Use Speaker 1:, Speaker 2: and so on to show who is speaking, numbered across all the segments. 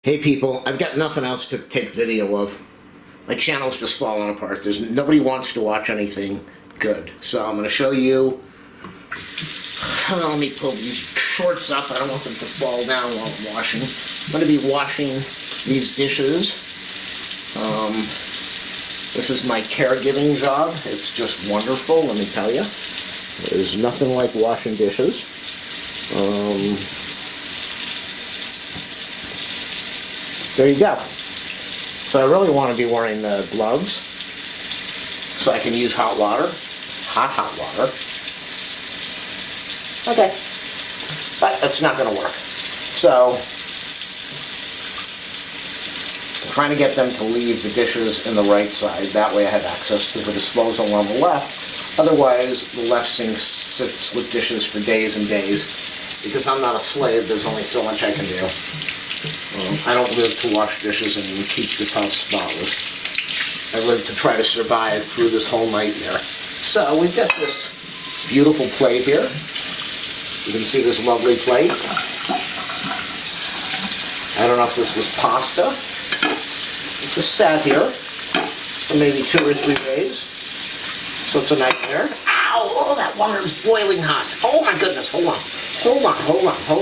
Speaker 1: Hey people, I've got nothing else to take video of. My channel's just falling apart. Nobody wants to watch anything good. So I'm going to show you. Let me pull these shorts up. I don't want them to fall down while I'm washing. I'm going to be washing these dishes. This is my caregiving job. It's just wonderful, let me tell you. There's nothing like washing dishes. There you go. So I really want to be wearing the gloves so I can use hot water. Hot water. Okay. But that's not going to work. So I'm trying to get them to leave the dishes in the right side. That way I have access to the disposal on the left. Otherwise, the left sink sits with dishes for days and days. Because I'm not a slave, there's only so much I can do. I don't live to wash dishes and keep this house spotless. I live to try to survive through this whole nightmare. So we've got this beautiful plate here. You can see this lovely plate. I don't know if this was pasta. It just sat here for maybe 2 or 3 days. So it's a nightmare. Ow! Oh, that water is boiling hot. Oh my goodness, hold on. Hold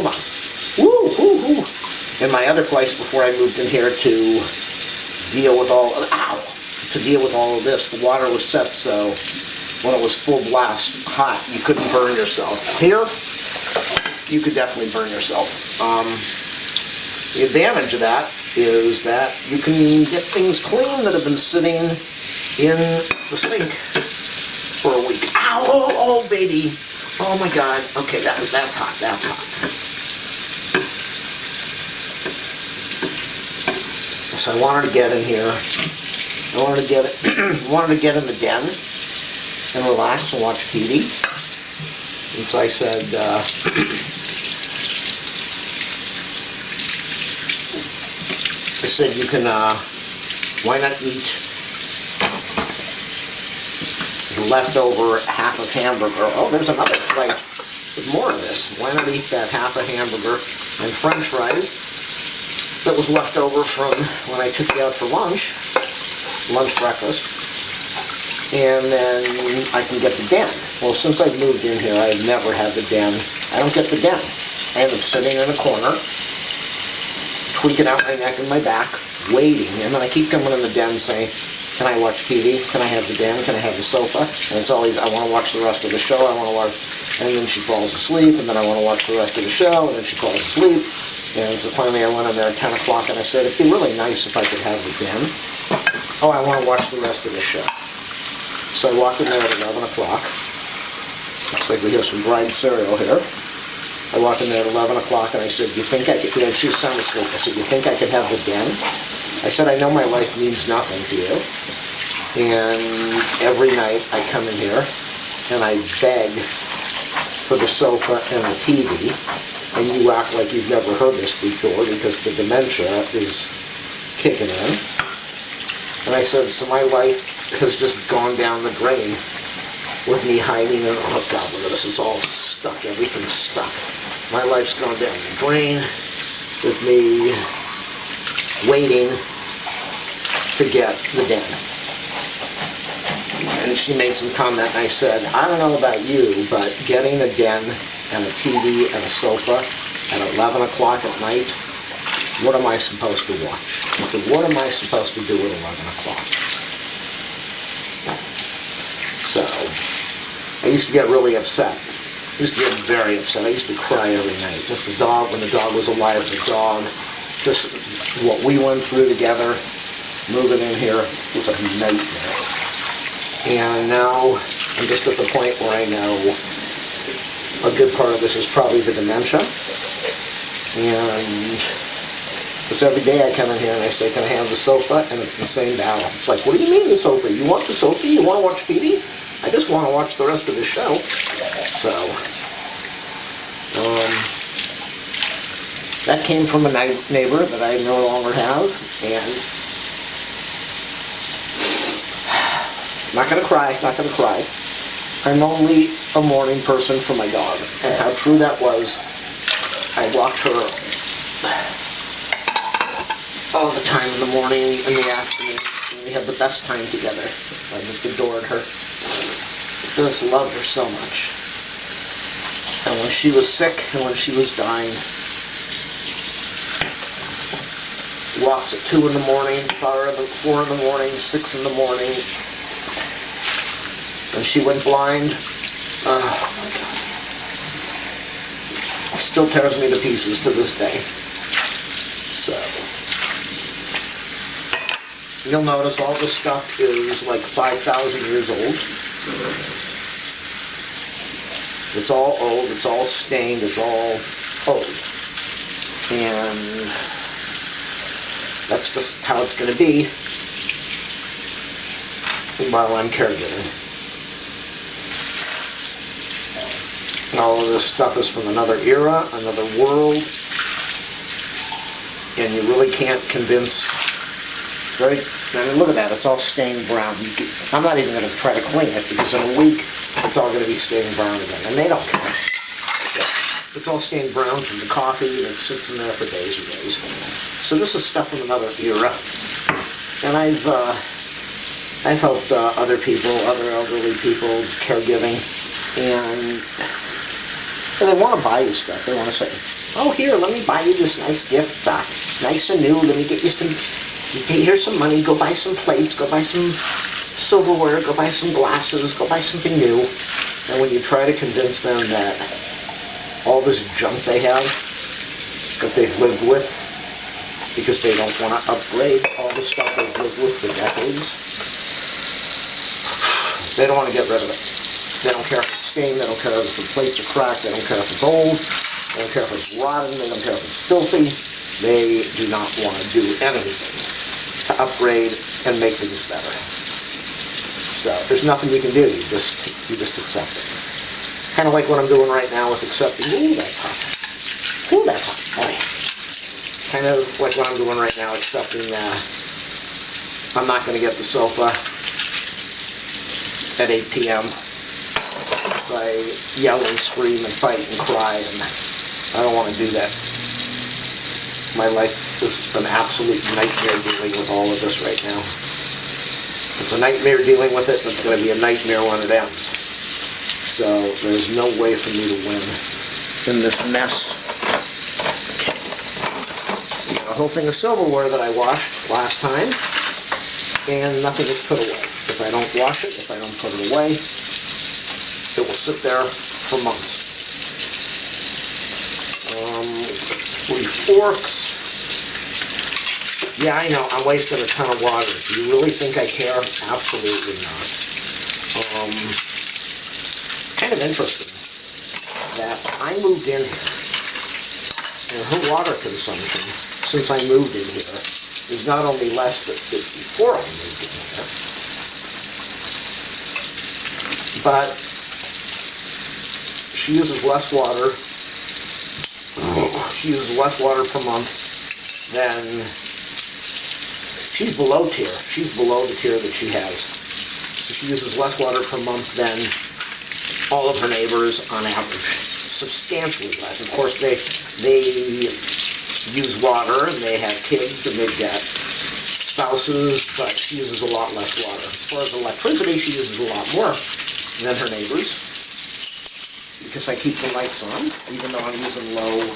Speaker 1: on. Woo, woo, woo. In my other place before I moved in here to deal with all of this, the water was set so when it was full blast hot, you couldn't burn yourself. Here, you could definitely burn yourself. The advantage of that is that you can get things clean that have been sitting in the sink for a week. Ow! Oh, baby! Oh my God! Okay, that's hot. That's hot. So I wanted to get in here. I wanted to get in the den and relax and watch TV. And so I said, you can, why not eat the leftover half of hamburger? Oh, there's another plate with more of this. Why not eat that half a hamburger and French fries that was left over from when I took you out for lunch breakfast, and then I can get the den. Well, since I've moved in here, I've never had the den. I don't get the den. I end up sitting in a corner, tweaking out my neck and my back, waiting, and then I keep coming in the den saying, can I watch TV? Can I have the den? Can I have the sofa? And it's always, I want to watch the rest of the show, and then she falls asleep, and then I want to watch the rest of the show, and then she falls asleep. And so finally I went in there at 10 o'clock and I said, it'd be really nice if I could have the den. Oh, I want to watch the rest of the show. So I walked in there at 11 o'clock. Looks like we have some dried cereal here. I walked in there at 11 o'clock and I said, you think I could, and she was sound asleep. I said, you think I could have the den? I said, I know my life means nothing to you. And every night I come in here and I beg for the sofa and the TV. And you act like you've never heard this before because the dementia is kicking in. And I said, so my life has just gone down the drain with me hiding in, oh God, look at this, it's all stuck, everything's stuck. My life's gone down the drain with me waiting to get the den. And she made some comment and I said, I don't know about you, but getting a den and a TV and a sofa at 11 o'clock at night, what am I supposed to watch? I said, what am I supposed to do at 11 o'clock? So, I used to get really upset. I used to get very upset. I used to cry every night. Just the dog, when the dog was alive, the dog, just what we went through together, moving in here, was a nightmare. And now, I'm just at the point where I know a good part of this is probably the dementia. And because every day I come in here and I say, can I have the sofa? And it's the same battle. It's like, what do you mean the sofa? You want the sofa? You want to watch TV? I just want to watch the rest of the show. So, that came from a neighbor that I no longer have. And not going to cry, not going to cry. I'm only a morning person for my dog. And how true that was, I walked her all the time in the morning and in the afternoon. And we had the best time together. I just adored her. Just loved her so much. And when she was sick and when she was dying, walks at 2 in the morning, 4 in the morning, 6 in the morning, and she went blind. Oh my God. Still tears me to pieces to this day. So, you'll notice all this stuff is like 5,000 years old. It's all old, it's all stained, it's all old. And that's just how it's going to be while I'm caregiving. All of this stuff is from another era, another world, and you really can't convince. I mean, look at that, it's all stained brown. I'm not even going to try to clean it because in a week it's all going to be stained brown again, and they don't care. It's all stained brown from the coffee, and it sits in there for days and days. So this is stuff from another era, and I've helped other people, other elderly people, caregiving, and they want to buy you stuff. They want to say, oh, here, let me buy you this nice gift, nice and new, let me get you some, here's some money, go buy some plates, go buy some silverware, go buy some glasses, go buy something new. And when you try to convince them that all this junk they have, that they've lived with, because they don't want to upgrade all the stuff they've lived with for decades, they don't want to get rid of it. They don't care if it's stained, they don't care if the plates are cracked, they don't care if it's old, they don't care if it's rotten, they don't care if it's filthy. They do not want to do anything to upgrade and make things better. So there's nothing you can do, you just accept it. Kind of like what I'm doing right now with accepting, ooh, that's hot. Ooh, that's hot. Oh, yeah. Kind of like what I'm doing right now, accepting I'm not going to get the sofa at 8 p.m. I yell and scream and fight and cry, and I don't want to do that. My life is an absolute nightmare dealing with all of this right now. It's a nightmare dealing with it, and it's going to be a nightmare when it ends. So there's no way for me to win in this mess. A whole thing of silverware that I washed last time, and nothing is put away. If I don't wash it, if I don't put it away, it will sit there for months. 3 forks. Yeah, I know, I'm wasting a ton of water. Do you really think I care? Absolutely not. Kind of interesting that I moved in here, and her water consumption since I moved in here is not only less than before I moved in here, but she uses less water. She uses less water per month than, she's below tier. She's below the tier that she has. So she uses less water per month than all of her neighbors on average. Substantially less. Of course, they use water, and they have kids, and they've got spouses, but she uses a lot less water. As far as electricity, she uses a lot more than her neighbors, because I keep the lights on. Even though I'm using low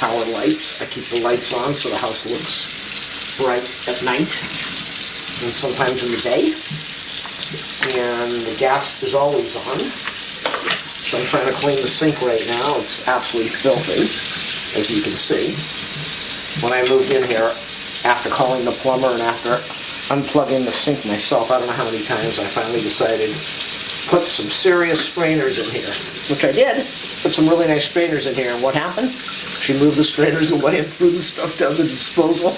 Speaker 1: power lights, I keep the lights on so the house looks bright at night and sometimes in the day. And the gas is always on. So I'm trying to clean the sink right now. It's absolutely filthy, as you can see. When I moved in here, after calling the plumber and after unplugging the sink myself, I don't know how many times, I finally decided put some serious strainers in here, which I did. Put some really nice strainers in here, and what happened? She moved the strainers away and threw the stuff down the disposal.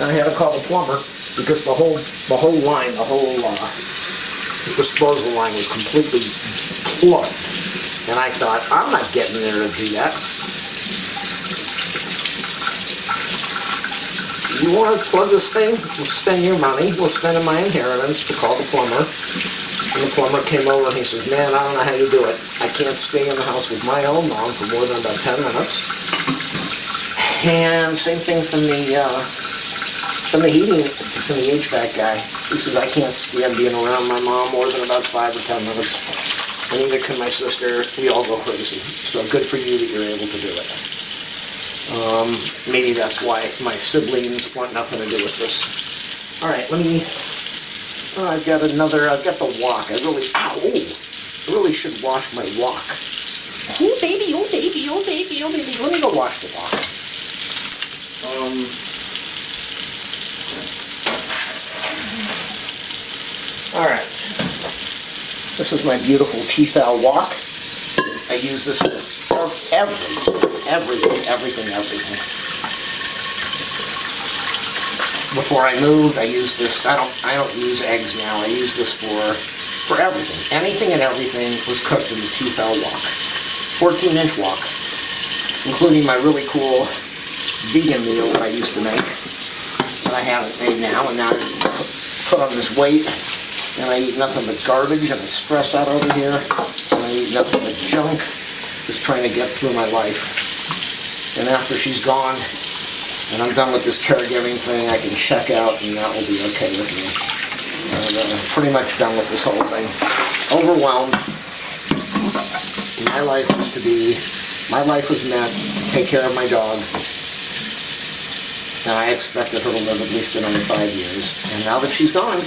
Speaker 1: And I had to call the plumber because the whole line, the whole disposal line was completely plugged. And I thought, I'm not getting there to do that. You want to plug this thing? We'll spend your money. We'll spend my inheritance to call the plumber. And the plumber came over and he says, man, I don't know how you do it. I can't stay in the house with my own mom for more than about 10 minutes. And same thing from the from the heating, from the HVAC guy. He says, I can't stand being around my mom more than about 5 or 10 minutes. And neither can my sister. We all go crazy. So good for you that you're able to do it. Maybe that's why my siblings want nothing to do with this. All right, let me, I've got the wok. I really should wash my wok. Oh baby, oh baby, oh baby, oh baby. Let me go wash the wok. All right, this is my beautiful Tefal wok. I use this for everything. Before I moved, I used this. I don't use eggs now. I use this for everything. Anything and everything was cooked in the Tefal wok. 14-inch wok, including my really cool vegan meal that I used to make, that I haven't made now, and now I put on this weight. And I eat nothing but garbage, and I stress out over here, and I eat nothing but junk, just trying to get through my life. And after she's gone, and I'm done with this caregiving thing, I can check out, and that will be okay with me. And I'm pretty much done with this whole thing. Overwhelmed. My life was meant to take care of my dog, and I expected her to live at least another 5 years. And now that she's gone,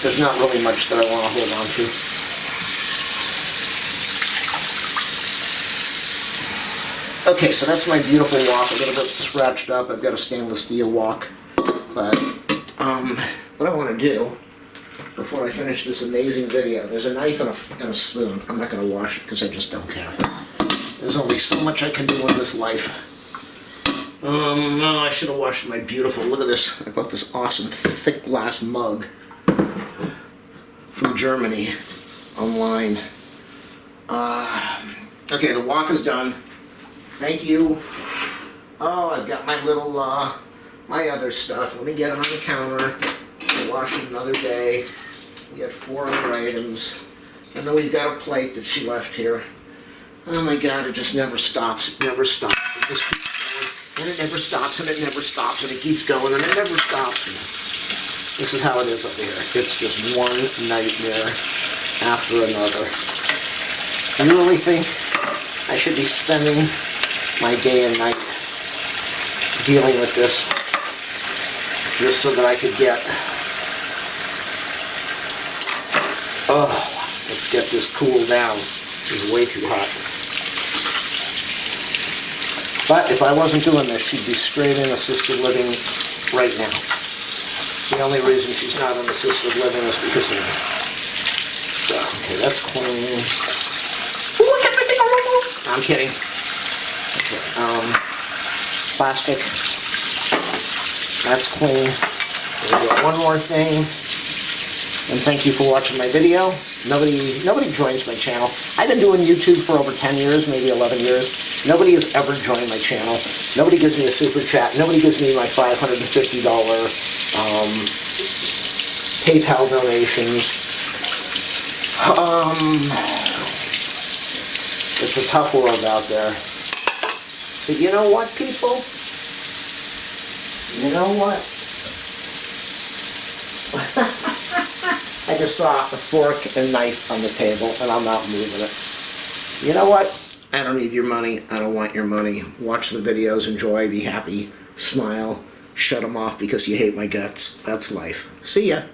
Speaker 1: there's not really much that I want to hold on to. Okay, so that's my beautiful wok, a little bit scratched up. I've got a stainless steel wok. But what I want to do, before I finish this amazing video, there's a knife and a spoon. I'm not going to wash it because I just don't care. There's only so much I can do in this life. No, I should have washed my beautiful, look at this. I bought this awesome thick glass mug from Germany online. Okay, the wok is done. Thank you. Oh, I've got my little, my other stuff. Let me get it on the counter. I'll wash it another day. We got 4 other items. And then we've got a plate that she left here. Oh my God, it just never stops. It never stops. It just keeps going. And it never stops, and it never stops, and it keeps going, and it never stops. This is how it is up here. It's just one nightmare after another. Do you really think I should be spending my day and night dealing with this just so that I could get, oh, let's get this cooled down. It's way too hot. But if I wasn't doing this, she'd be straight in assisted living right now. The only reason she's not in assisted living is because of me. So, okay, that's clean. I'm kidding. Okay, plastic. That's clean. We've got one more thing. And thank you for watching my video. Nobody joins my channel. I've been doing YouTube for over 10 years, maybe 11 years. Nobody has ever joined my channel. Nobody gives me a super chat. Nobody gives me my $550 PayPal donations. It's a tough world out there. But you know what, people? You know what? I just saw a fork and knife on the table, and I'm not moving it. You know what? I don't need your money. I don't want your money. Watch the videos, enjoy, be happy, smile, shut them off because you hate my guts. That's life. See ya.